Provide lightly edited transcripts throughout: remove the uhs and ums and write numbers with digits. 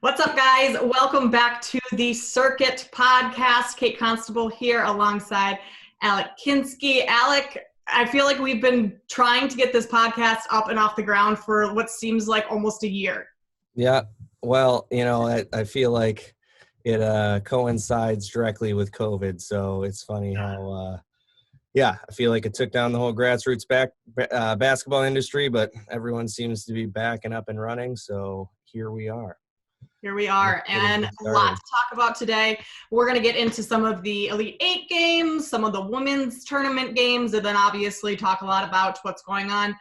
What's up, guys? Welcome back to the Circuit Podcast. Kate Constable here alongside Alec Kinsky. Alec, I feel like we've been trying to get this podcast up and off the ground for what seems like almost a year. Yeah, well, I feel like it coincides directly with COVID, so it's funny how, I feel like it took down the whole grassroots basketball industry, but everyone seems to be backing up and running, so here we are. Here we are, and a lot to talk about today. We're going to get into some of the Elite Eight games, some of the women's tournament games, and then obviously talk a lot about what's going on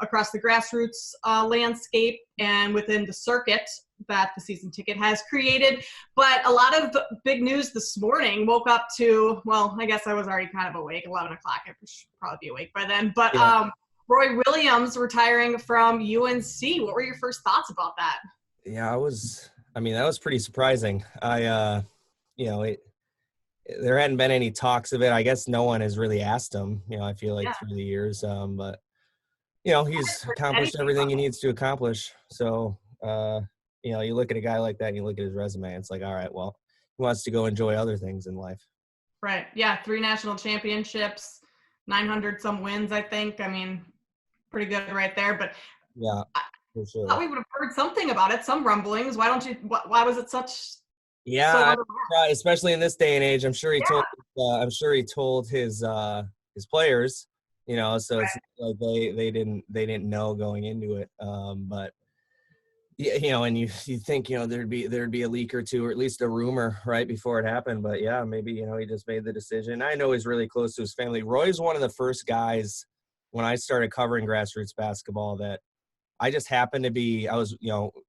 across the grassroots landscape and within the circuit that the season ticket has created. But a lot of big news this morning. Woke up to, well, I guess I was already kind of awake, 11 o'clock. I should probably be awake by then. But Roy Williams retiring from UNC. What were your first thoughts about that? Yeah, that was pretty surprising. There hadn't been any talks of it. I guess no one has really asked him, I feel like through the years. But he's accomplished everything he needs to accomplish. So, you look at a guy like that and you look at his resume, it's like, all right, well, he wants to go enjoy other things in life. Right. Yeah. 3 national championships, 900 some wins, I think. I mean, pretty good right there. But yeah. For sure. I thought we would have heard something about it, some rumblings. Why was it such? Especially in this day and age, I'm sure he told his players, so it's like they didn't know going into it. But and you think, there'd be a leak or two, or at least a rumor right before it happened. But yeah, maybe, he just made the decision. I know he's really close to his family. Roy's one of the first guys when I started covering grassroots basketball that I just happened to be, I was,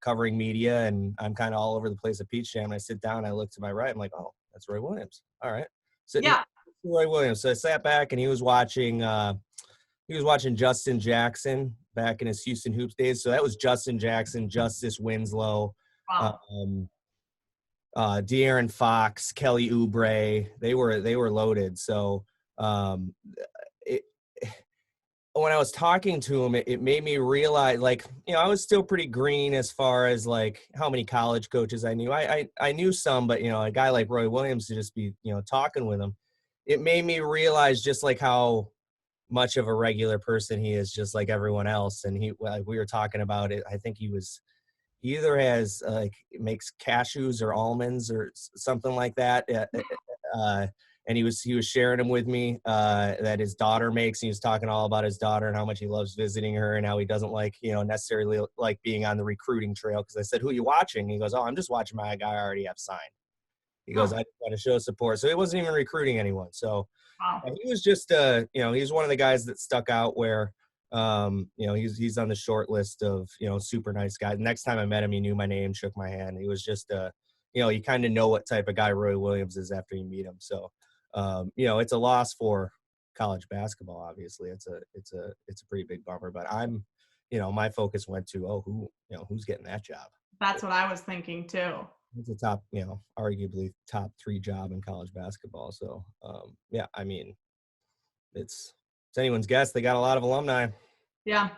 covering media, and I'm kind of all over the place at Peach Jam. And I sit down, I look to my right, I'm like, oh, that's Roy Williams. All right. Roy Williams. So I sat back and he was watching Justin Jackson back in his Houston Hoops days. So that was Justin Jackson, Justice Winslow, De'Aaron Fox, Kelly Oubre. They were loaded. So when I was talking to him, it made me realize, I was still pretty green as far as how many college coaches I knew. I knew some, but a guy like Roy Williams, to just be talking with him, it made me realize just how much of a regular person he is, just like everyone else. And we were talking about it. I think he either has makes cashews or almonds or something like that. And he was sharing them with me that his daughter makes. And he was talking all about his daughter and how much he loves visiting her, and how he doesn't necessarily like being on the recruiting trail. Because I said, "Who are you watching?" And he goes, "Oh, I'm just watching my guy I already have signed." He goes, "I just want to show support." So he wasn't even recruiting anyone. So he was just he's one of the guys that stuck out where he's on the short list of super nice guys. Next time I met him, he knew my name, shook my hand. He was just you kind of know what type of guy Roy Williams is after you meet him. So. It's a loss for college basketball. Obviously, it's a pretty big bummer. But I'm, my focus went to who's getting that job. That's what I was thinking too. It's a top, arguably top 3 job in college basketball. So I mean, it's anyone's guess. They got a lot of alumni. Yeah.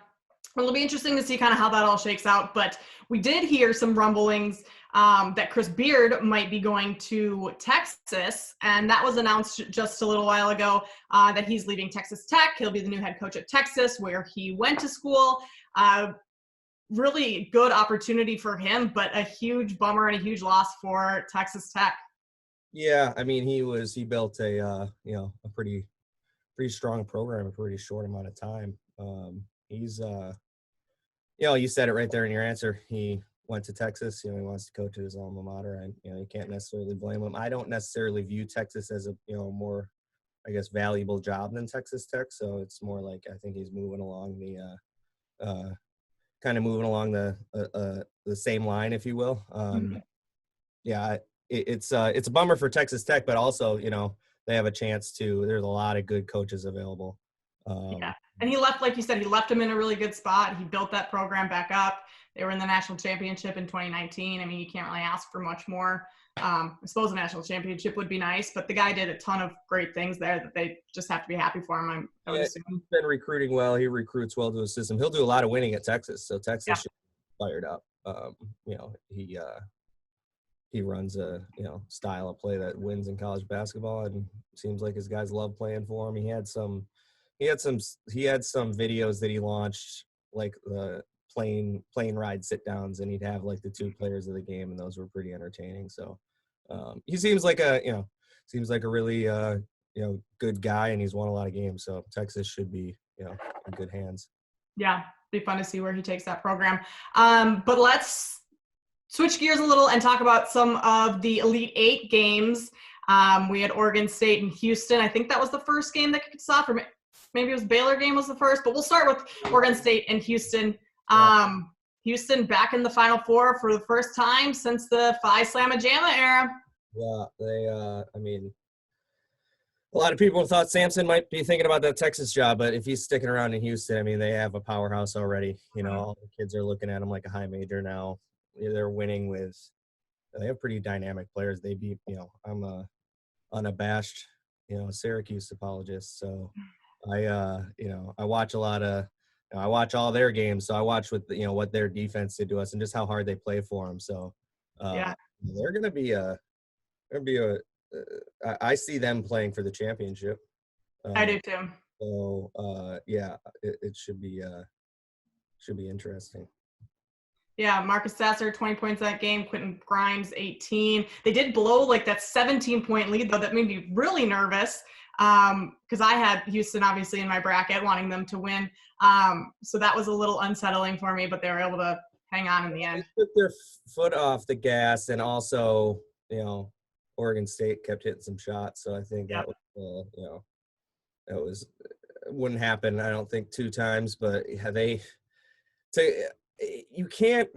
Well, it'll be interesting to see kind of how that all shakes out. But we did hear some rumblings that Chris Beard might be going to Texas. And that was announced just a little while ago that he's leaving Texas Tech. He'll be the new head coach at Texas, where he went to school. Really good opportunity for him, but a huge bummer and a huge loss for Texas Tech. Yeah, I mean, he built a pretty strong program in a pretty short amount of time. He's you said it right there in your answer. He went to Texas. He wants to coach at his alma mater, and you can't necessarily blame him. I don't necessarily view Texas as a more, I guess, valuable job than Texas Tech. So it's more like I think he's moving along the same line, if you will. It's a bummer for Texas Tech, but also they have a chance to. There's a lot of good coaches available. And he left, like you said, he left him in a really good spot. He built that program back up. They were in the national championship in 2019. I mean, you can't really ask for much more. I suppose a national championship would be nice, but the guy did a ton of great things there that they just have to be happy for him. I would assume. He's been recruiting well. He recruits well to his system. He'll do a lot of winning at Texas. So Texas should be fired up. you know, he runs a, you know, style of play that wins in college basketball, and seems like his guys love playing for him. He had some videos that he launched, like the plane ride sit downs, and he'd have like the two players of the game, and those were pretty entertaining. So he seems like a really you know, good guy, and he's won a lot of games. So Texas should be, you know, in good hands. Yeah, be fun to see where he takes that program. But let's switch gears a little and talk about some of the Elite Eight games. We had Oregon State and Houston. I think that was the first game that kicked us off, or maybe it was Baylor game was the first, but we'll start with Oregon State and Houston. Houston back in the Final Four for the first time since the Phi Slamma Jamma era. Yeah, they, I mean, a lot of people thought Sampson might be thinking about that Texas job, but if he's sticking around in Houston, I mean, they have a powerhouse already. You know, all the kids are looking at him like a high major now. They're winning with – they have pretty dynamic players. They beat – you know, I'm a unabashed, you know, Syracuse apologist. So you know, I watch a lot of – I watch all their games. So I watch you know, what their defense did to us and just how hard they play for them. So they're going to be I see them playing for the championship. I do too. So yeah, it should be interesting. Yeah, Marcus Sasser, 20 points that game. Quentin Grimes, 18. They did blow like that 17-point lead, though. That made me really nervous because I had Houston obviously in my bracket, wanting them to win. So that was a little unsettling for me, but they were able to hang on in the end. They took their foot off the gas, and also, you know, Oregon State kept hitting some shots. So I think that was, you know, that was wouldn't happen, I don't think, 2 times, but you can't,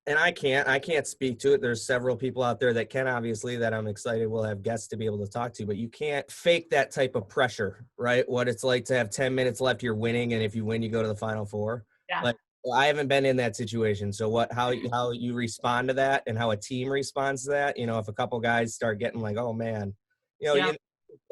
and I can't speak to it. There's several people out there that can, obviously, that I'm excited we'll have guests to be able to talk to, but you can't fake that type of pressure, right? What it's like to have 10 minutes left, you're winning, and if you win, you go to the Final Four. Yeah. Like, I haven't been in that situation. So how you respond to that and how a team responds to that, you know, if a couple guys start getting like, oh man, you know,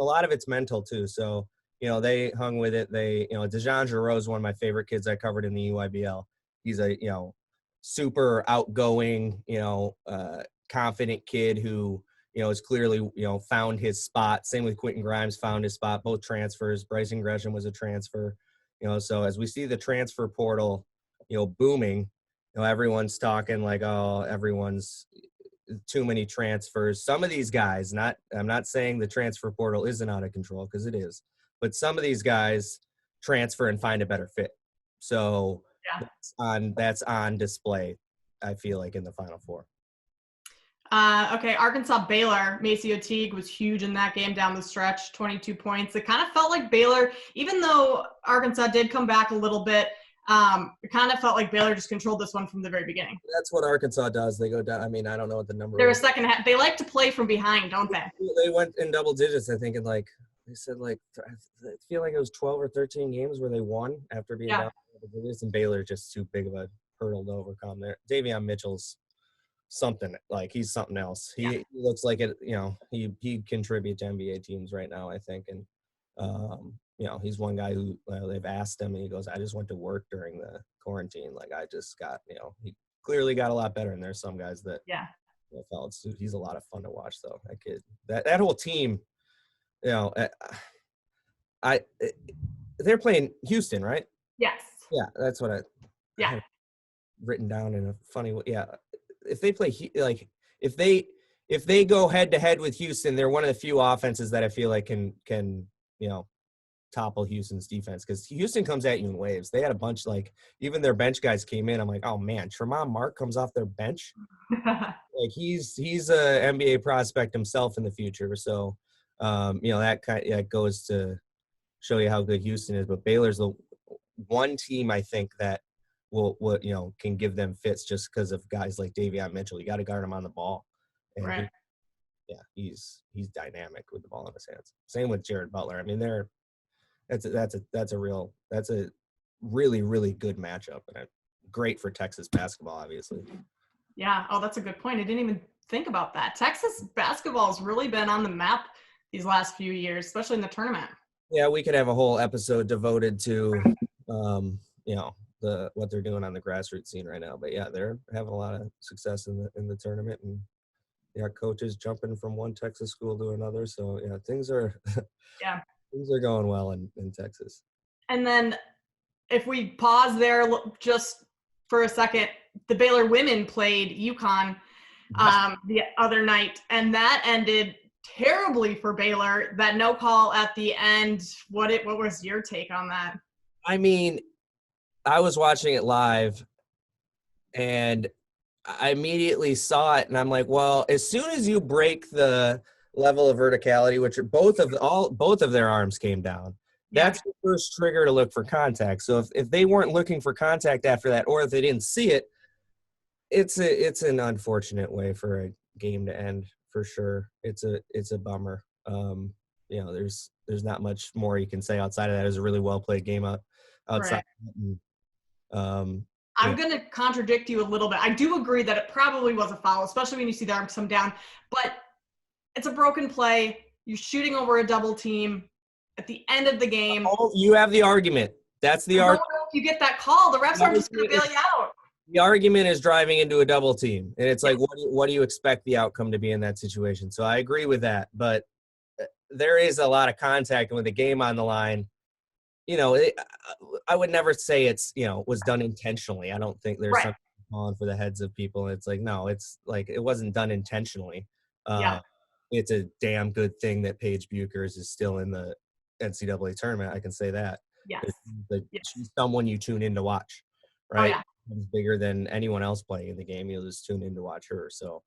a lot of it's mental too. So, you know, they hung with it. You know, Dejan Giroux is one of my favorite kids I covered in the UIBL. He's a, you know, super outgoing, you know, confident kid who, you know, has clearly, you know, found his spot. Same with Quentin Grimes, found his spot, both transfers. Bryson Gresham was a transfer, you know, so as we see the transfer portal, you know, booming, you know, everyone's talking like, oh, everyone's too many transfers. Some of these guys, I'm not saying the transfer portal isn't out of control, because it is, but some of these guys transfer and find a better fit. So that's on display, I feel like, in the Final Four. Okay, Arkansas Baylor. Maceo Teague was huge in that game down the stretch, 22 points. It kind of felt like Baylor, even though Arkansas did come back a little bit, it kind of felt like Baylor just controlled this one from the very beginning. That's what Arkansas does. They go down. I mean, I don't know what the number They're a second half. They like to play from behind, don't they? They went in double digits, I think, and like they said, like I feel like it was 12 or 13 games where they won after being down double digits, and Baylor's just too big of a hurdle to overcome there. Davion Mitchell's something, like he's something else. He looks like it, you know, he'd contribute to NBA teams right now, I think, and you know, he's one guy who they've asked him, and he goes, I just went to work during the quarantine. Like, I just got, you know, he clearly got a lot better. And there's some guys that, you know, followed suit. He's a lot of fun to watch, though. That kid, that whole team, you know, they're playing Houston, right? Yes. Yeah, that's what I had written down in a funny way. Yeah. If they play, like, if they go head to head with Houston, they're one of the few offenses that I feel like can, you know, topple Houston's defense, because Houston comes at you in waves. They had a bunch, like, even their bench guys came in. I'm like, oh man, Tremont Mark comes off their bench. Like he's a NBA prospect himself in the future. So, you know, that goes to show you how good Houston is. But Baylor's the one team I think that will you know, can give them fits just because of guys like Davion Mitchell. You got to guard him on the ball. And he's dynamic with the ball in his hands. Same with Jared Butler. I mean, that's a really, really good matchup, and great for Texas basketball, obviously. Yeah. Oh, that's a good point. I didn't even think about that. Texas basketball has really been on the map these last few years, especially in the tournament. Yeah, we could have a whole episode devoted to, you know, what they're doing on the grassroots scene right now. But yeah, they're having a lot of success in the tournament, and yeah, coaches jumping from one Texas school to another. So yeah, things are Yeah. things are going well in Texas. And then if we pause there just for a second, the Baylor women played UConn the other night, and that ended terribly for Baylor. That no call at the end. What was your take on that? I mean, I was watching it live, and I immediately saw it, and I'm like, well, as soon as you break the level of verticality, which are both of their arms came down, that's the first trigger to look for contact. So if they weren't looking for contact after that, or if they didn't see it, it's an unfortunate way for a game to end, for sure. It's a bummer. There's not much more you can say outside of that. It was a really well played game outside. Right. I'm going to contradict you a little bit. I do agree that it probably was a foul, especially when you see the arms come down. But it's a broken play. You're shooting over a double team at the end of the game. Oh, you have the argument. That's the argument. If you get that call, the refs are just going to bail you out. The argument is driving into a double team. And it's like, what do you expect the outcome to be in that situation? So I agree with that. But there is a lot of contact with the game on the line. I would never say it's, was done intentionally. I don't think there's something on for the heads of people. It's like, no, it's like, it wasn't done intentionally. It's a damn good thing that Paige Buchers is still in the NCAA tournament. I can say that. Yes. She's someone you tune in to watch, right? Oh, yeah. She's bigger than anyone else playing in the game. You'll just tune in to watch her. So,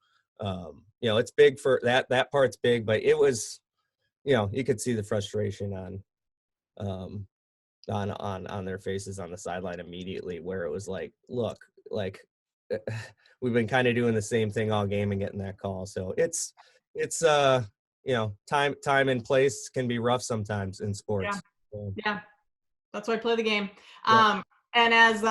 it's big for that part's big, but it was, you could see the frustration on their faces on the sideline immediately, where it was like, look, like we've been kind of doing the same thing all game and getting that call. So it's time and place can be rough sometimes in sports. Yeah. That's why I play the game. And as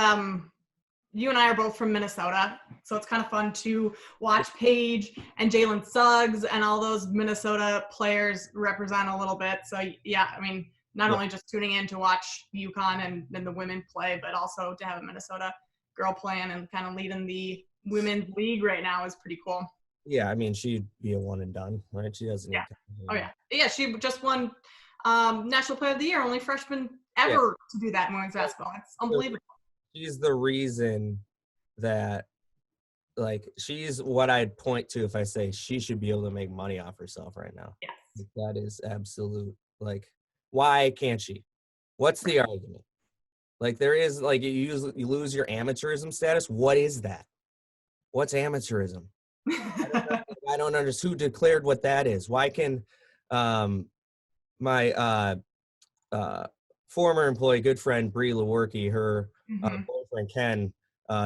you and I are both from Minnesota, so it's kind of fun to watch Paige and Jalen Suggs and all those Minnesota players represent a little bit. So yeah, I mean, not only just tuning in to watch UConn and the women play, but also to have a Minnesota girl playing and kind of leading the women's league right now is pretty cool. Yeah, I mean, she'd be a one and done, right? She doesn't. Yeah, she just won National Player of the Year, only freshman ever to do that in women's basketball. It's unbelievable. She's the reason that, like, she's what I'd point to if I say she should be able to make money off herself right now. Yes. That is absolute, like, why can't she? What's the argument? Like, there is, like, you lose your amateurism status. What is that? What's amateurism? I don't understand who declared what that is. Why can my former employee, good friend Bree Lewerke, her boyfriend Ken,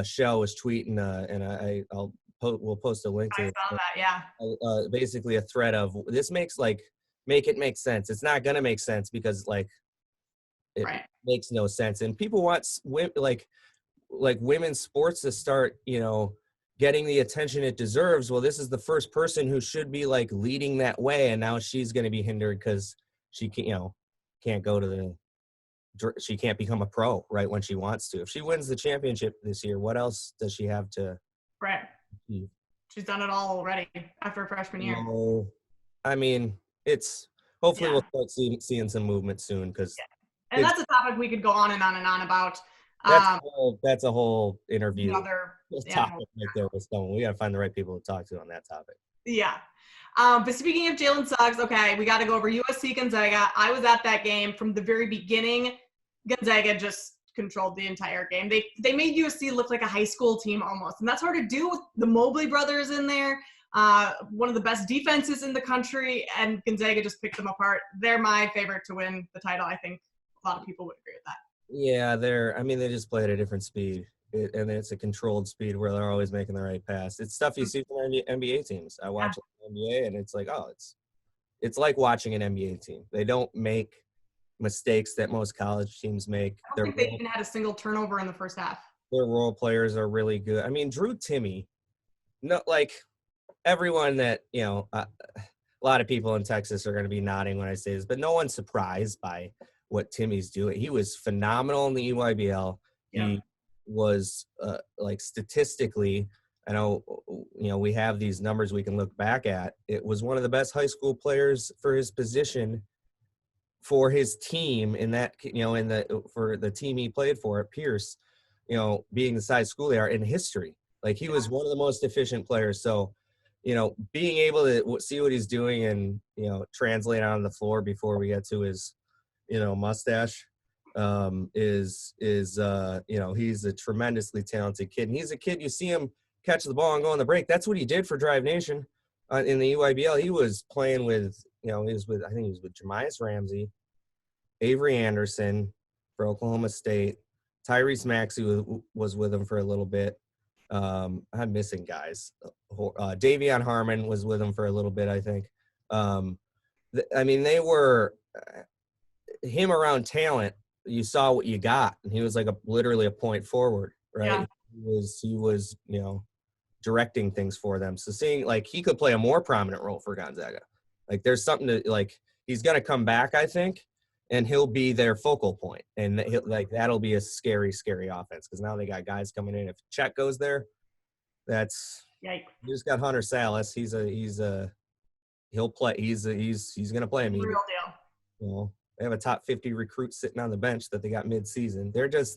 Shell was tweeting, and we'll post a link to it. I saw that, basically a thread of this make it make sense. It's not gonna make sense because it makes no sense, and people want like women's sports to start, getting the attention it deserves. Well, this is the first person who should be like leading that way, and now she's going to be hindered because she can't go to she can't become a pro right when she wants to. If she wins the championship this year, what else does she have to? Right. She's done it all already after her freshman year. No, I mean, it's hopefully we'll start seeing some movement soon because. And that's a topic we could go on and on and on about. That's a whole interview. Another topic right there with someone. We got to find the right people to talk to on that topic. Yeah. But speaking of Jalen Suggs, okay, we got to go over USC Gonzaga. I was at that game from the very beginning. Gonzaga just controlled the entire game. They made USC look like a high school team almost, and that's hard to do with the Mobley brothers in there. One of the best defenses in the country, and Gonzaga just picked them apart. They're my favorite to win the title. I think a lot of people would agree with that. Yeah, they just play at a different speed, and it's a controlled speed where they're always making the right pass. It's stuff you see from NBA teams. I watch NBA, and it's like, it's like watching an NBA team. They don't make mistakes that most college teams make. I don't think they even had a single turnover in the first half. Their role players are really good. I mean, Drew Timme, everyone that, a lot of people in Texas are going to be nodding when I say this, but no one's surprised by what Timmy's doing. He was phenomenal in the EYBL. Yeah. was like statistically, I know, we have these numbers we can look back at. It was one of the best high school players for his position for his team in that, for the team he played for at Pierce, being the size school they are in history. Like he was one of the most efficient players. So, being able to see what he's doing and, translate on the floor before we get to his, mustache, he's a tremendously talented kid. And he's a kid, you see him catch the ball and go on the break. That's what he did for Drive Nation in the UIBL. He was playing with, I think he was with Jemias Ramsey, Avery Anderson for Oklahoma State. Tyrese Maxey was with him for a little bit. I'm missing guys. Davion Harmon was with him for a little bit, I think. They were him around talent. You saw what you got, and he was like literally a point forward, right? Yeah. He was directing things for them. So seeing like he could play a more prominent role for Gonzaga. Like there's something to like. He's gonna come back, I think, and he'll be their focal point, and that'll be a scary, scary offense because now they got guys coming in. If Chet goes there, that's yikes. You just got Hunter Salas. He'll play. He's gonna play him. Real deal. They have a top 50 recruit sitting on the bench that they got mid-season. It's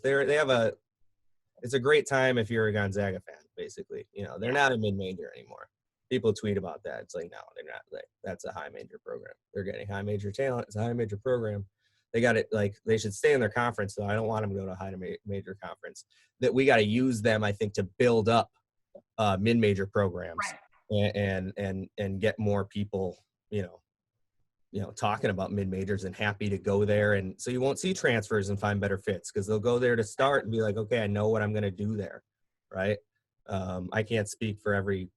a great time if you're a Gonzaga fan, basically. They're not a mid-major anymore. People tweet about that. It's like, no, they're not. That's a high major program. They're getting high major talent. It's a high major program. They got it. Like they should stay in their conference. So I don't want them to go to a high major conference. That we got to use them, I think, to build up mid-major programs, right. and get more people, talking about mid-majors and happy to go there. And so you won't see transfers and find better fits because they'll go there to start and be like, okay, I know what I'm going to do there. Right. I can't speak for every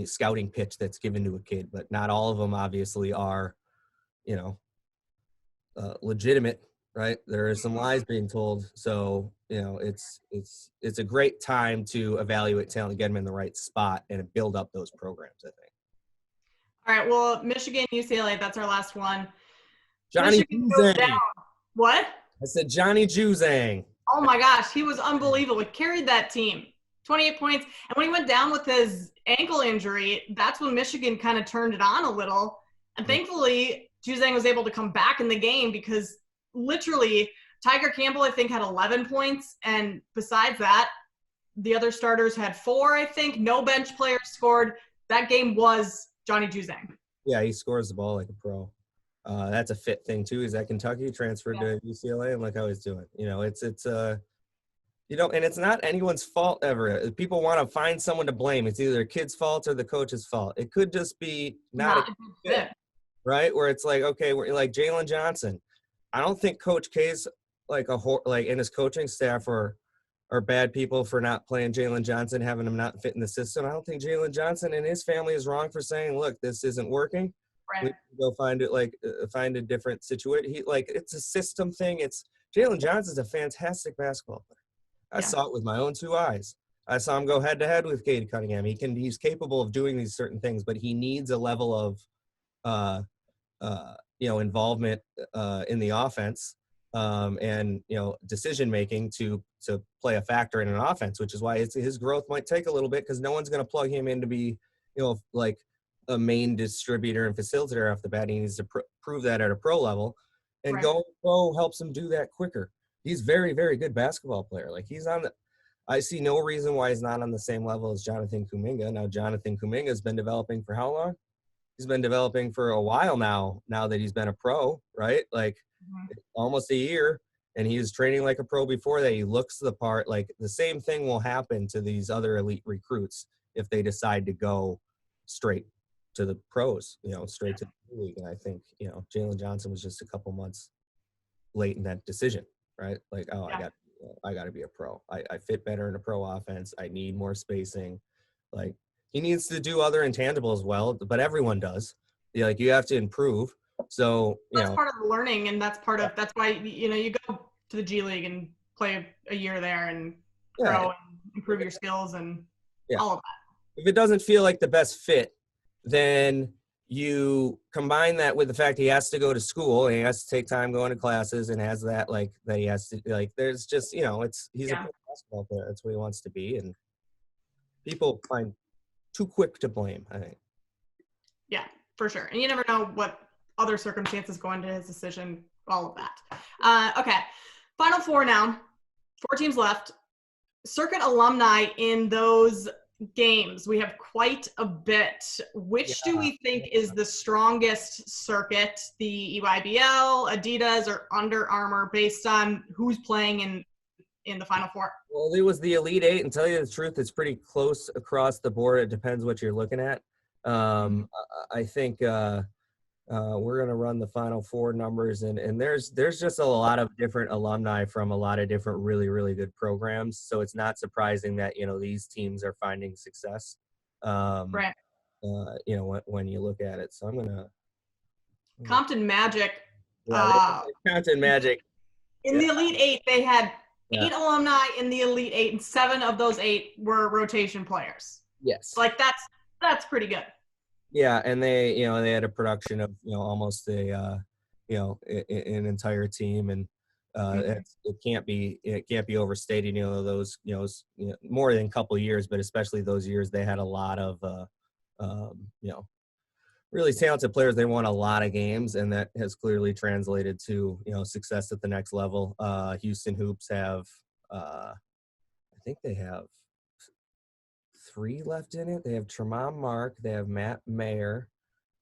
scouting pitch that's given to a kid, but not all of them obviously are, legitimate, right? There are some lies being told. So, it's a great time to evaluate talent, get them in the right spot and build up those programs, I think. All right. Well, Michigan, UCLA, that's our last one. Johnny Juzang. What? I said Johnny Juzang. Oh my gosh. He was unbelievable. He carried that team. 28 points. And when he went down with his ankle injury, that's when Michigan kind of turned it on a little. And thankfully, Juzang was able to come back in the game because literally Tiger Campbell, I think, had 11 points. And besides that, the other starters had 4, I think. No bench players scored. That game was Johnny Juzang. Yeah, he scores the ball like a pro. That's a fit thing too. He's at Kentucky, transferred to UCLA, and look how he's doing. And it's not anyone's fault ever. People want to find someone to blame. It's either a kid's fault or the coach's fault. It could just be not a good fit, right? Where it's like, okay, we're like Jalen Johnson. I don't think Coach K's like in his coaching staff are bad people for not playing Jalen Johnson, having him not fit in the system. I don't think Jalen Johnson and his family is wrong for saying, look, this isn't working. Right. We can go find a different situation. It's a system thing. Jalen Johnson's a fantastic basketball player. I saw it with my own 2 eyes. I saw him go head to head with Cade Cunningham. He's capable of doing these certain things, but he needs a level of, involvement in the offense. And decision-making to play a factor in an offense, which is why his growth might take a little bit because no one's going to plug him in to be, like a main distributor and facilitator off the bat. He needs to prove that at a pro level, and right. Go pro helps him do that quicker. He's very, very good basketball player. Like I see no reason why he's not on the same level as Jonathan Kuminga. Now, Jonathan Kuminga has been developing for how long? He's been developing for a while now that he's been a pro, right? Like almost a year, and he was training like a pro before that. He looks the part. Like the same thing will happen to these other elite recruits if they decide to go straight to the pros, straight to the league. And I think, Jalen Johnson was just a couple months late in that decision, right? Like, I got to be a pro. I fit better in a pro offense. I need more spacing. Like he needs to do other intangibles well, but everyone does. You have to improve. So that's part of the learning, and that's why you go to the G League and play a year there and grow and improve your skills and all of that. If it doesn't feel like the best fit, then you combine that with the fact he has to go to school and he has to take time going to classes and has that that he has to there's just he's a pro basketball player. That's what he wants to be, and people find too quick to blame, I think. Yeah, for sure. And you never know what other circumstances go into his decision, all of that. Okay, Final Four now. 4 teams left. Circuit alumni in those games. We have quite a bit. Which do we think is the strongest circuit? The EYBL, Adidas, or Under Armour, based on who's playing in the Final Four? Well, it was the Elite Eight, and tell you the truth, it's pretty close across the board. It depends what you're looking at. I think we're going to run the Final Four numbers, and there's just a lot of different alumni from a lot of different really, really good programs. So it's not surprising that, these teams are finding success, right. When you look at it. So I'm going to – Compton Magic. Compton Magic. In the Elite Eight, they had 8 alumni in the Elite Eight, and 7 of those 8 were rotation players. Yes. That's pretty good. Yeah, and they had a production of almost an entire team, and it can't be overstated. Those more than a couple of years, but especially those years they had a lot of really talented players. They won a lot of games, and that has clearly translated to success at the next level. Houston Hoops have I think they have 3 left in it. They have Tremont Mark. They have Matt Mayer.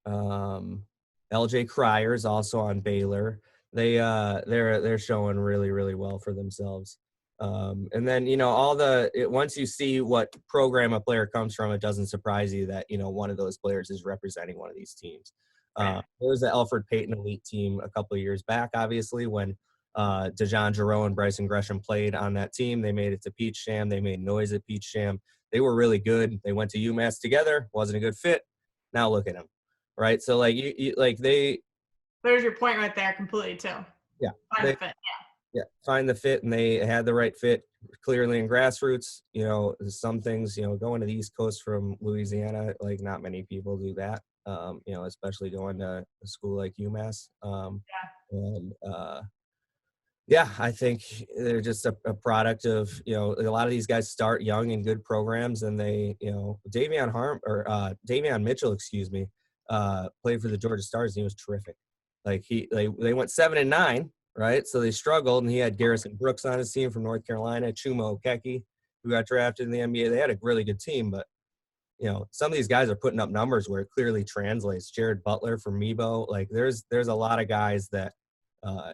LJ Cryer is also on Baylor. They're showing really, really well for themselves. And then once you see what program a player comes from, it doesn't surprise you that one of those players is representing one of these teams. There was the Alfred Payton elite team a couple of years back, obviously, when DeJon Jarreau and Bryson Gresham played on that team. They made it to Peach Jam. They made noise at Peach Jam. They were really good. They went to UMass together. Wasn't a good fit. Now look at them, right? So There's your point right there, completely too. Yeah. Find the fit. Yeah. Find the fit, and they had the right fit clearly in grassroots. Some things, going to the East Coast from Louisiana, not many people do that. Especially going to a school like UMass. I think they're just a product of, a lot of these guys start young in good programs, and they, Davion Mitchell, played for the Georgia Stars, and he was terrific. They went 7-9, right? So they struggled, and he had Garrison Brooks on his team from North Carolina, Chuma Okeke, who got drafted in the NBA. They had a really good team, but, some of these guys are putting up numbers where it clearly translates. Jared Butler from Mebo, there's a lot of guys that,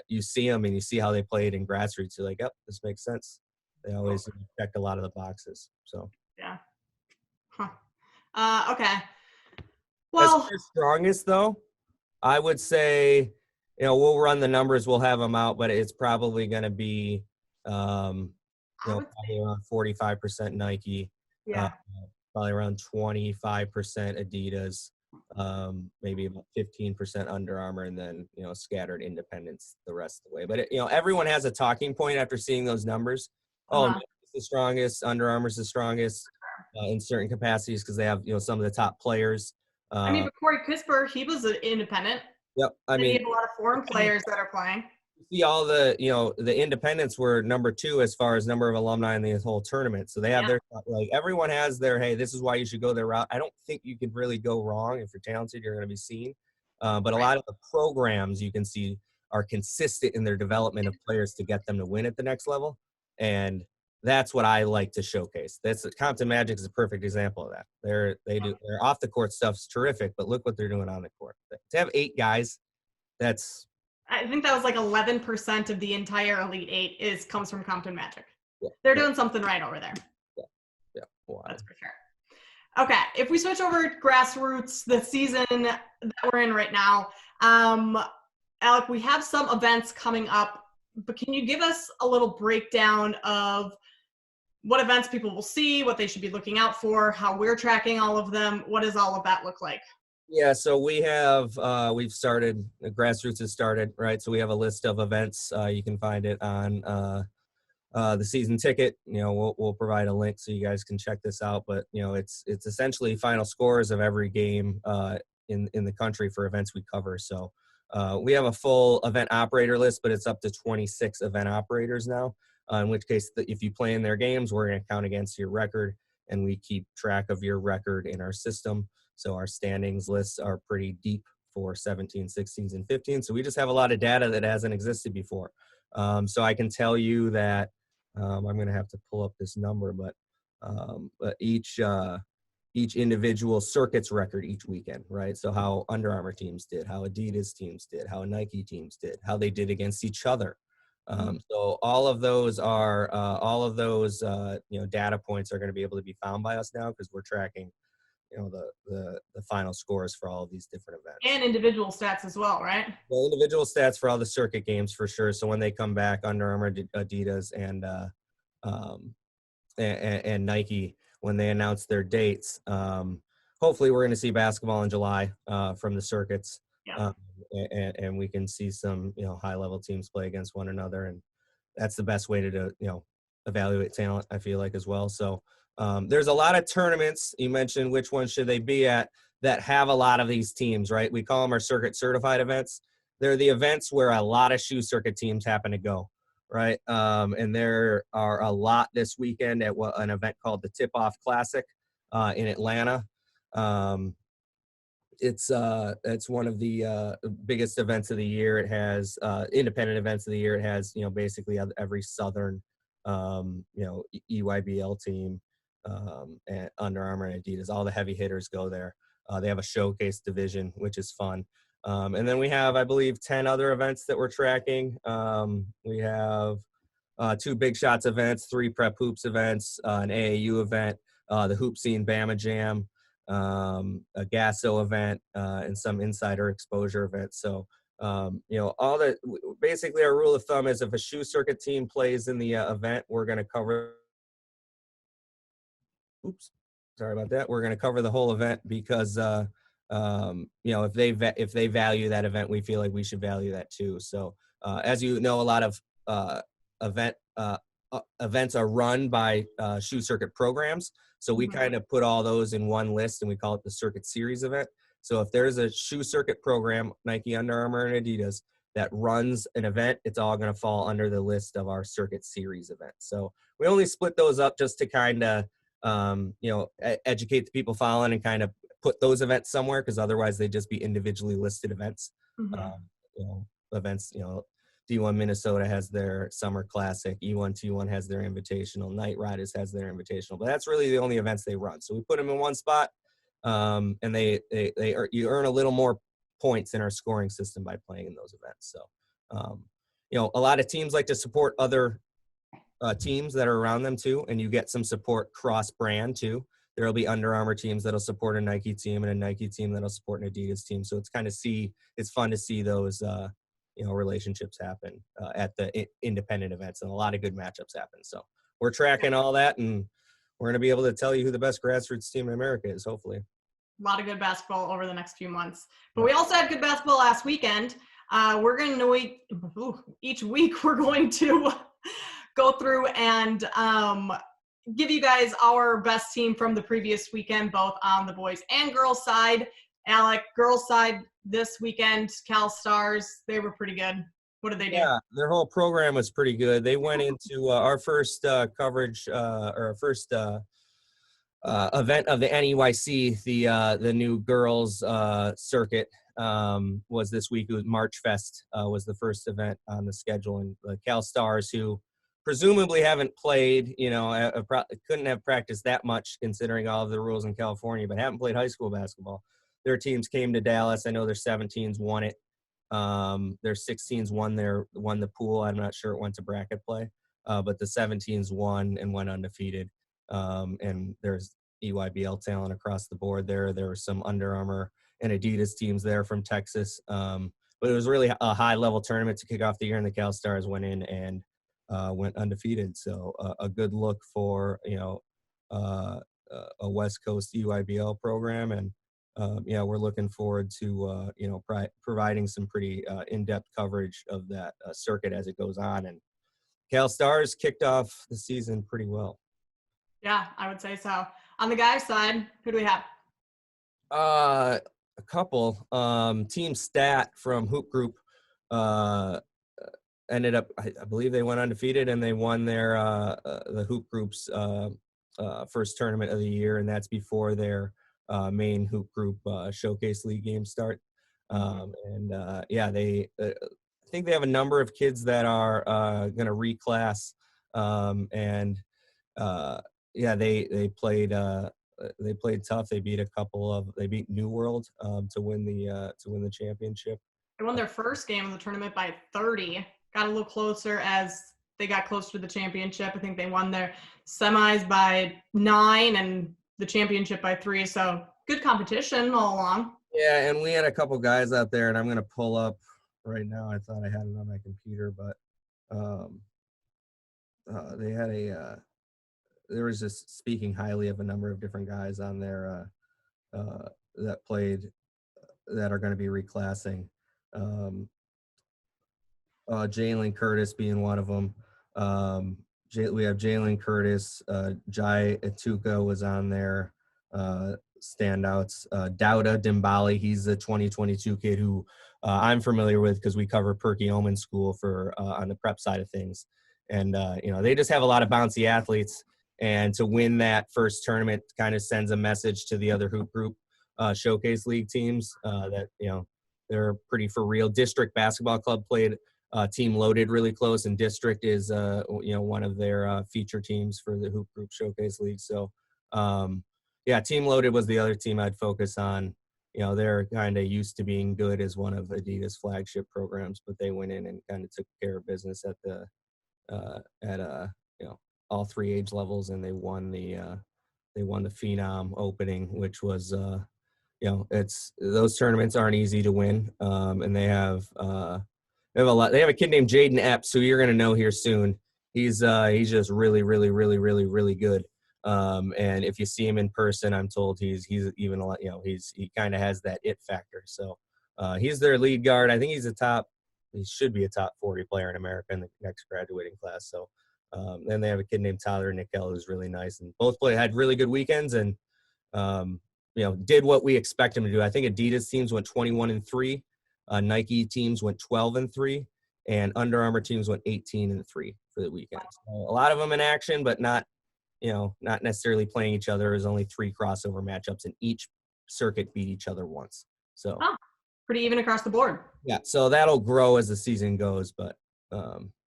you see them and you see how they played in grassroots. You're like, oh, this makes sense. They always check a lot of the boxes. So yeah. Okay. Well, as for strongest though, I would say, we'll run the numbers, we'll have them out, but it's probably going to be, probably around 45% Nike. Yeah. Probably around 25% Adidas. Maybe about 15% Under Armour, and then scattered independents the rest of the way. But everyone has a talking point after seeing those numbers. Nike's the strongest, Under Armour's the strongest in certain capacities because they have some of the top players. But Corey Kispert, he was an independent. Yep, he had a lot of foreign players that are playing. See, all the the independents were number 2 as far as number of alumni in the whole tournament. So they have their everyone has their, hey, this is why you should go their route. I don't think you can really go wrong. If you're talented, you're going to be seen. But a lot of the programs you can see are consistent in their development of players to get them to win at the next level, and that's what I like to showcase. Compton Magic is a perfect example of that. Their off the court stuff's terrific, but look what they're doing on the court. To have 8 guys, I think that was 11% of the entire Elite 8 comes from Compton Magic. Yeah. They're doing something right over there. Yeah. Wow. That's for sure. Okay, if we switch over to grassroots, the season that we're in right now, Alec, we have some events coming up, but can you give us a little breakdown of what events people will see, what they should be looking out for, how we're tracking all of them? What does all of that look like? Yeah, so we've started, grassroots has started, right? So we have a list of events. You can find it on the season ticket. We'll provide a link so you guys can check this out. But it's essentially final scores of every game in the country for events we cover. So we have a full event operator list, but it's up to 26 event operators now. In which case, if you play in their games, we're going to count against your record, and we keep track of your record in our system. So our standings lists are pretty deep for 17, 16s, and 15. So we just have a lot of data that hasn't existed before. So I can tell you that I'm going to have to pull up this number, but each individual circuit's record each weekend, right? So how Under Armour teams did, how Adidas teams did, how Nike teams did, how they did against each other. So all of those data points are going to be able to be found by us now, because we're tracking, the final scores for all of these different events. And individual stats as well, right? Well, individual stats for all the circuit games for sure. So when they come back, Under Armour, Adidas, and Nike, when they announce their dates, hopefully we're going to see basketball in July from the circuits. Yeah. And we can see some, high level teams play against one another. And that's the best way to evaluate talent, I feel like, as well. So there's a lot of tournaments. You mentioned which one should they be at, that have a lot of these teams, right? We call them our circuit certified events. They're the events where a lot of shoe circuit teams happen to go, right? And there are a lot this weekend at an event called the Tip Off Classic in Atlanta. It's one of the biggest events of the year. It has independent events of the year. It has, basically every Southern, EYBL team, and Under Armour and Adidas. All the heavy hitters go there. They have a showcase division, which is fun. And then we have, I believe, 10 other events that we're tracking. We have 2 Big Shots events, 3 Prep Hoops events, an AAU event, the Hoop Scene Bama Jam, a Gasso event, and some insider exposure events. So, basically our rule of thumb is if a shoe circuit team plays in the event, we're going to cover. Oops, sorry about that. We're going to cover the whole event because, if they value that event, we feel like we should value that too. So, as you know, a lot of events are run by shoe circuit programs. So we kind of put all those in one list, and we call it the Circuit Series event. So if there's a shoe circuit program, Nike, Under Armour, and Adidas, that runs an event, it's all going to fall under the list of our Circuit Series event. So we only split those up just to kind of, educate the people following and kind of put those events somewhere, because otherwise they'd just be individually listed events. D1 Minnesota has their Summer Classic. E1T1 has their Invitational. Night Riders has their Invitational. But that's really the only events they run. So we put them in one spot, and you earn a little more points in our scoring system by playing in those events. So, a lot of teams like to support other teams that are around them too, and you get some support cross-brand too. There will be Under Armour teams that'll support a Nike team, and a Nike team that'll support an Adidas team. So it's fun to see those relationships happen at the independent events, and a lot of good matchups happen. So we're tracking all that, and we're going to be able to tell you who the best grassroots team in America is, hopefully. A lot of good basketball over the next few months. But we also had good basketball last weekend. We're going to each week we're going to go through and give you guys our best team from the previous weekend, both on the boys and girls side. Alec, girls side this weekend, Cal Stars, they were pretty good. What did they do? Yeah, their whole program was pretty good. They went into our first coverage, or our first event of the NEYC, the new girls circuit, was this week. It was March Fest was the first event on the schedule, and the Cal Stars, who presumably haven't played, couldn't have practiced that much considering all of the rules in California, but haven't played high school basketball. Their teams came to Dallas. I know their 17s won it. Their 16s won the pool. I'm not sure it went to bracket play, but the 17s won and went undefeated. And there's EYBL talent across the board there. There were some Under Armour and Adidas teams there from Texas. But it was really a high-level tournament to kick off the year, and the Cal Stars went in and went undefeated. So a good look for, a West Coast EYBL program. And we're looking forward to, providing some pretty in-depth coverage of that circuit as it goes on. And Cal Stars kicked off the season pretty well. Yeah, I would say so. On the guys' side, who do we have? a couple. Team Stat from Hoop Group ended up, I believe they went undefeated, and they won their the Hoop Group's first tournament of the year, and that's before their main Hoop Group Showcase League games start. Yeah, they I think they have a number of kids that are going to reclass, and yeah, they played tough. They beat New World to win the championship. They won their first game of the tournament by 30. Got a little closer as they got closer to the championship. I think they won their semis by 9 and the championship by 3. So good competition all along. Yeah, and we had a couple guys out there, and I'm going to pull up right now. I thought I had it on my computer, but they had there was just speaking highly of a number of different guys on there that played that are going to be reclassing. Jalen Curtis being one of them. We have Jalen Curtis. Jai Atuka was on there. Standouts. Dauda Dimbali, he's the 2022 kid who I'm familiar with because we cover Perky Omen School for on the prep side of things. And, they just have a lot of bouncy athletes. And to win that first tournament kind of sends a message to the other Hoop Group Showcase League teams that, they're pretty for real. District Basketball Club played Team Loaded really close, and District is, one of their feature teams for the Hoop Group Showcase League. So, yeah, Team Loaded was the other team I'd focus on. They're kind of used to being good as one of Adidas flagship programs, but they went in and kind of took care of business at all 3 age levels, and they won the Phenom opening, which was it's those tournaments aren't easy to win, and they have a lot. They have a kid named Jaden Epps, who you're going to know here soon. He's just really, really, really, really, really good. And if you see him in person, I'm told he's even a lot. He kind of has that it factor. So he's their lead guard. I think he should be a top 40 player in America in the next graduating class. So then they have a kid named Tyler Nickel who's really nice, and both had really good weekends and did what we expect them to do. I think Adidas teams went 21-3, Nike teams went 12-3, and Under Armour teams went 18-3 for the weekend. So a lot of them in action, but not necessarily playing each other. There's only 3 crossover matchups, and each circuit beat each other once. So pretty even across the board. Yeah, so that'll grow as the season goes, but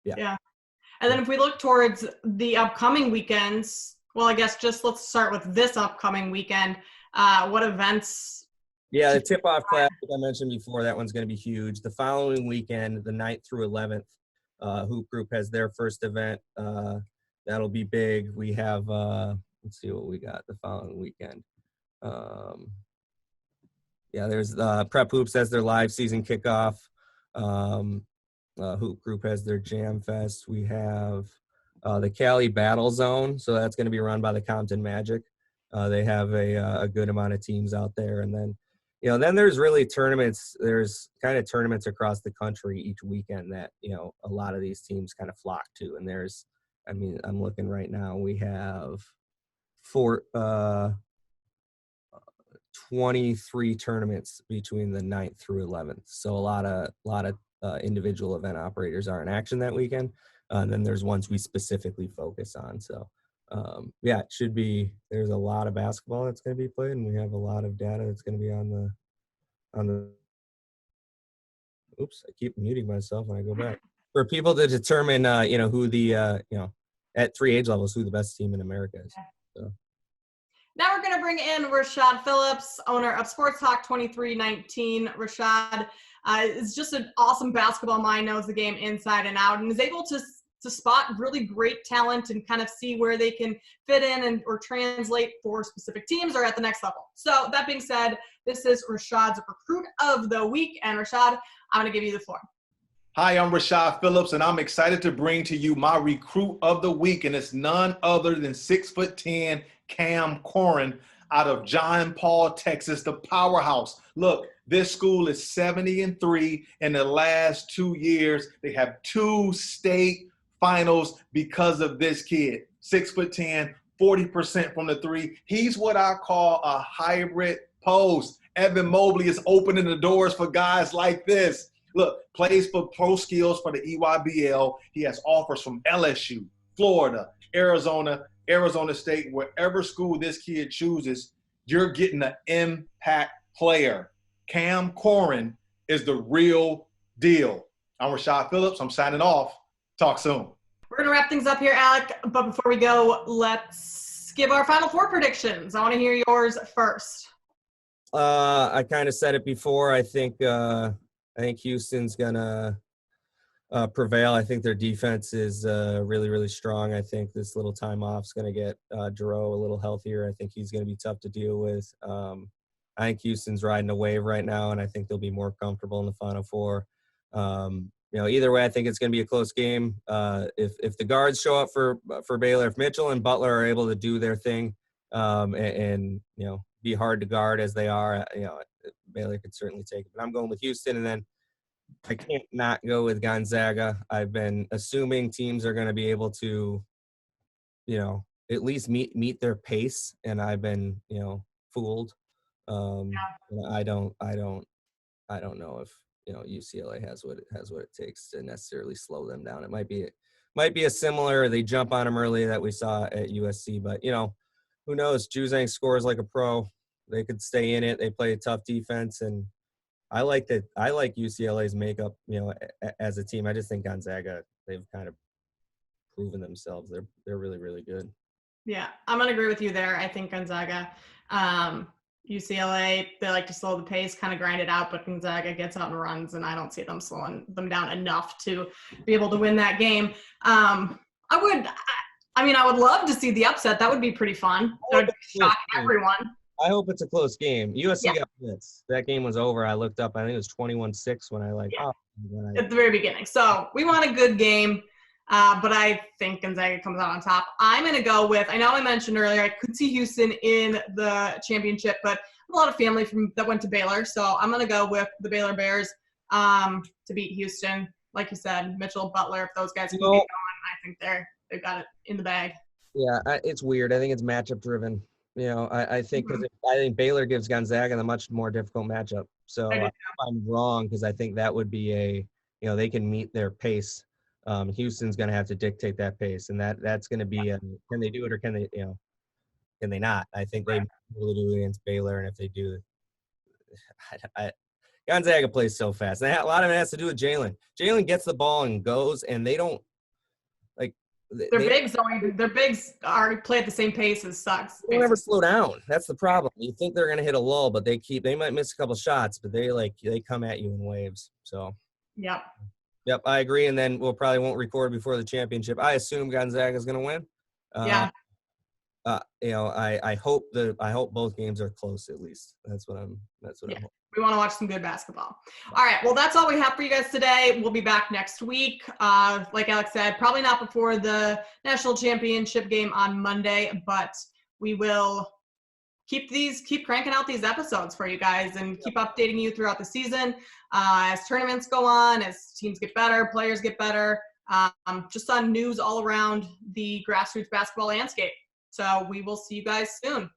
yeah. Yeah. And then if we look towards the upcoming weekends, well, I guess just let's start with this upcoming weekend. What events? Yeah, the tip-off class, like I mentioned before, that one's going to be huge. The following weekend, the 9th through 11th, Hoop Group has their first event. That'll be big. We have, let's see what we got the following weekend. There's Prep Hoops has their live season kickoff. Hoop Group has their Jam Fest. We have the Cali Battle Zone, so that's going to be run by the Compton Magic. They have a good amount of teams out there, and then then there's really tournaments. There's kind of tournaments across the country each weekend that a lot of these teams kind of flock to. And I'm looking right now. We have 23 tournaments between the 9th through 11th. So a lot of individual event operators are in action that weekend. And then there's ones we specifically focus on. So it should be. There's a lot of basketball that's going to be played, and we have a lot of data that's going to be on the. Oops, I keep muting myself when I go back. For people to determine, who the, at 3 age levels, who the best team in America is. So. Now we're going to bring in Rashad Phillips, owner of Sports Talk 2319. Rashad is just an awesome basketball mind, knows the game inside and out, and is able to spot really great talent and kind of see where they can fit in or translate for specific teams or at the next level. So that being said, this is Rashad's Recruit of the Week. And Rashad, I'm going to give you the floor. Hi, I'm Rashad Phillips, and I'm excited to bring to you my Recruit of the Week, and it's none other than 6'10" Cam Corrin out of John Paul, Texas, the powerhouse. Look, this school is 70-3 in the last 2 years. They have 2 state finals because of this kid. 6'10", 40% from the 3. He's what I call a hybrid post. Evan Mobley is opening the doors for guys like this. Look, plays for pro skills for the EYBL. He has offers from LSU, Florida, Arizona, Arizona State, wherever school this kid chooses, you're getting an impact player. Cam Corrin is the real deal. I'm Rashad Phillips. I'm signing off. Talk soon. We're going to wrap things up here, Alec. But before we go, let's give our Final Four predictions. I want to hear yours first. I kind of said it before. I think Houston's gonna prevail. I think their defense is really, really strong. I think this little time off is gonna get Jero a little healthier. I think he's gonna be tough to deal with. I think Houston's riding a wave right now, and I think they'll be more comfortable in the Final Four. Either way, I think it's gonna be a close game. If the guards show up for Baylor, if Mitchell and Butler are able to do their thing, and be hard to guard as they are, Baylor could certainly take it. But I'm going with Houston, and then I can't not go with Gonzaga. I've been assuming teams are going to be able to, at least meet their pace, and I've been, fooled. I don't know if UCLA has what it takes to necessarily slow them down. It might be a similar. They jump on them early that we saw at USC, but who knows? Juzang scores like a pro. They could stay in it. They play a tough defense, and I like UCLA's makeup, as a team. I just think Gonzaga, they've kind of proven themselves. They're really, really good. Yeah, I'm going to agree with you there. I think Gonzaga, UCLA, they like to slow the pace, kind of grind it out, but Gonzaga gets out and runs, and I don't see them slowing them down enough to be able to win that game. I would love to see the upset. That would be pretty fun. That would shock everyone. I hope it's a close game. USC got blitzed. That game was over. I looked up. I think it was 21-6 when at the very beginning. So we want a good game, but I think Gonzaga comes out on top. I'm going to go with, I know I mentioned earlier, I could see Houston in the championship, but a lot of family that went to Baylor. So I'm going to go with the Baylor Bears to beat Houston. Like you said, Mitchell, Butler, if those guys can get going, I think they've got it in the bag. Yeah, it's weird. I think it's matchup driven. I think I think Baylor gives Gonzaga a much more difficult matchup. So I'm wrong because I think that would be they can meet their pace. Houston's going to have to dictate that pace, and that's going to be can they do it or can they not? I think they really do it against Baylor, and if they do, Gonzaga plays so fast. And a lot of it has to do with Jalen. Jalen gets the ball and goes, and they don't like. Their bigs play at the same pace as Suggs. They never slow down. That's the problem. You think they're gonna hit a lull, but they might miss a couple shots, but they come at you in waves. So Yep, I agree. And then we'll probably won't record before the championship. I assume Gonzaga is gonna win. I hope both games are close at least. That's what I'm hoping. We want to watch some good basketball. All right. Well, that's all we have for you guys today. We'll be back next week. Like Alex said, probably not before the national championship game on Monday, but we will keep cranking out these episodes for you guys and keep updating you throughout the season as tournaments go on, as teams get better, players get better, just on news all around the grassroots basketball landscape. So we will see you guys soon.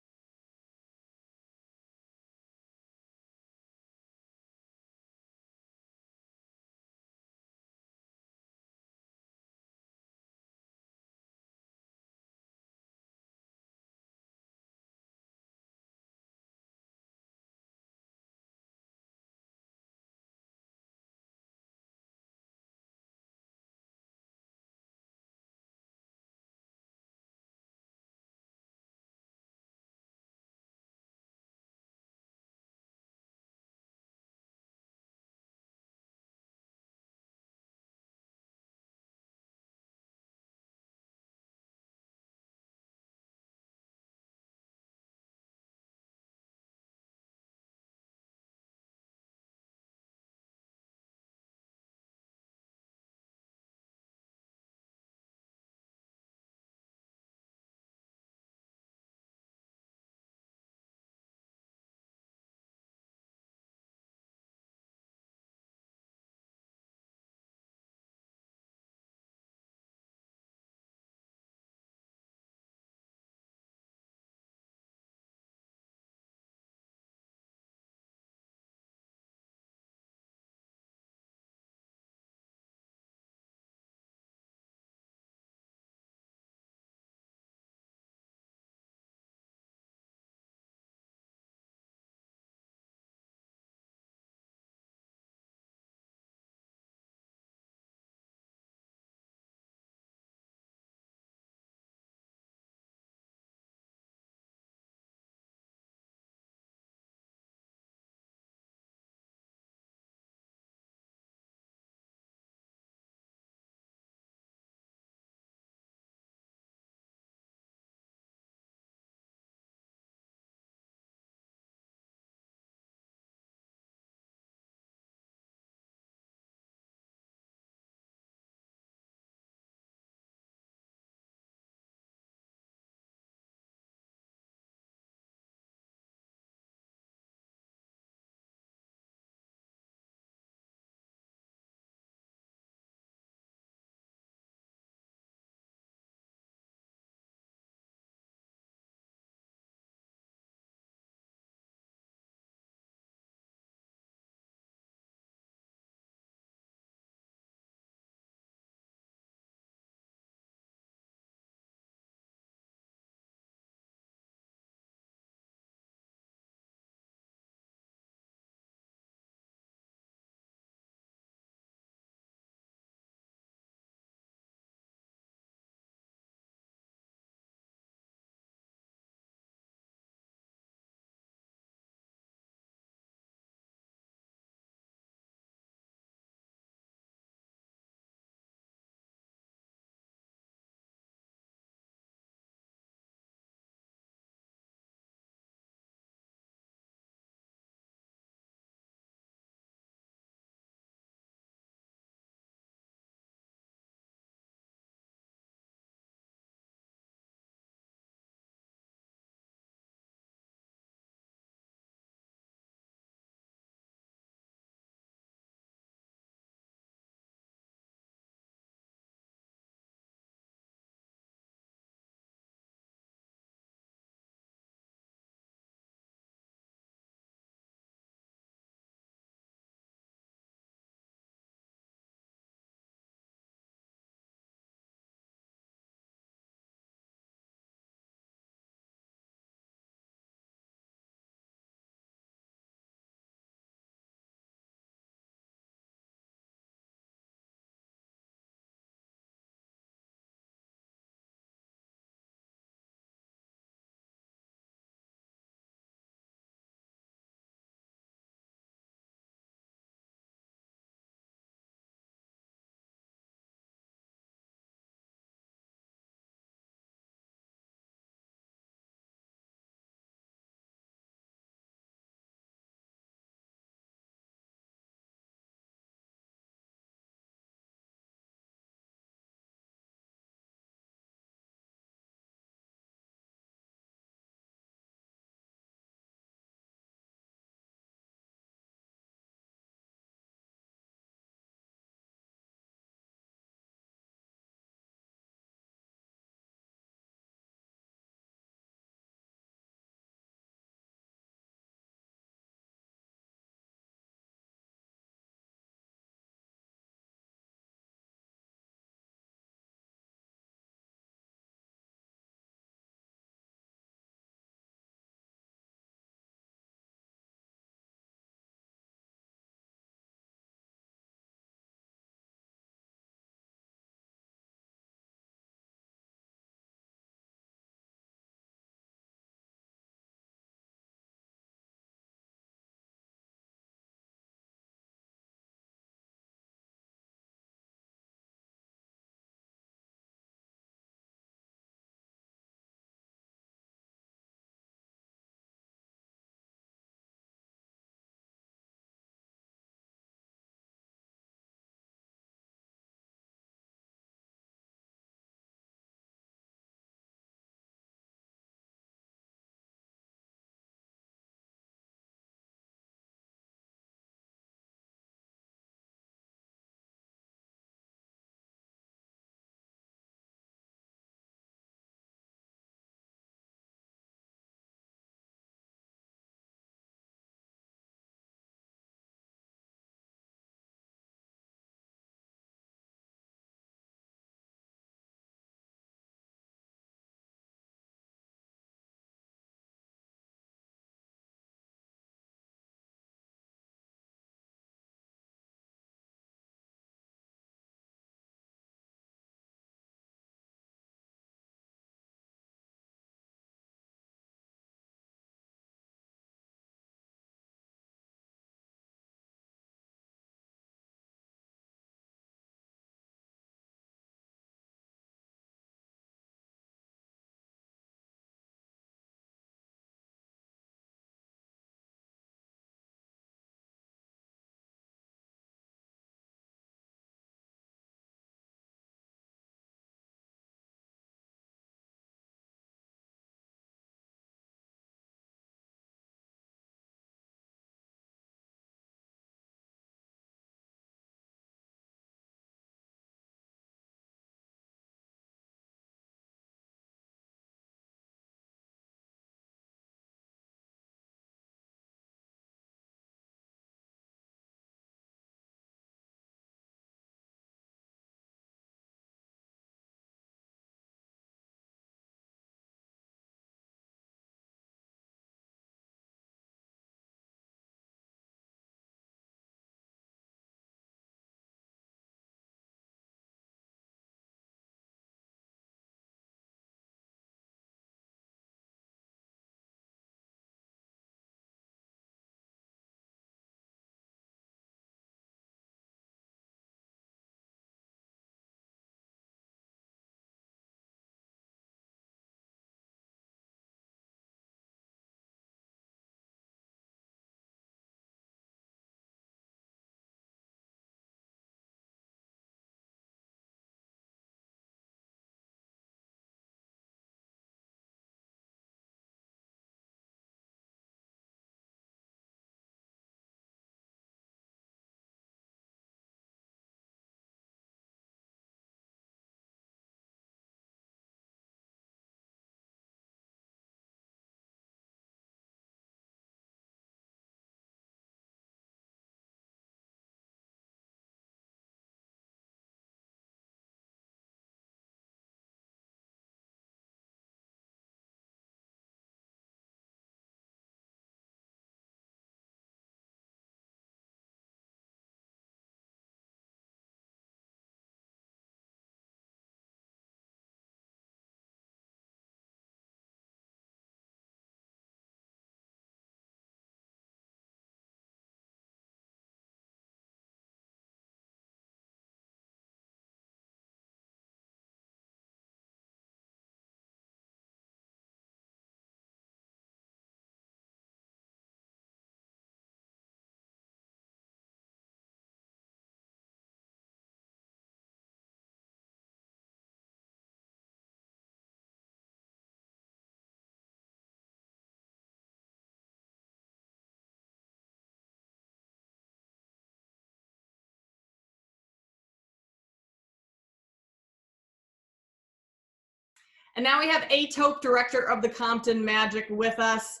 And now we have A. Tope, director of the Compton Magic, with us.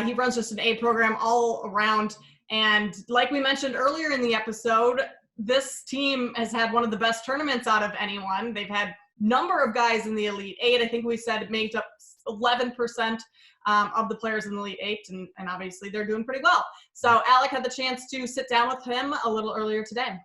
He runs just an A program all around. And like we mentioned earlier in the episode, this team has had one of the best tournaments out of anyone. They've had number of guys in the Elite Eight. I think we said it made up 11% of the players in the Elite Eight, and obviously they're doing pretty well. So Alec had the chance to sit down with him a little earlier today.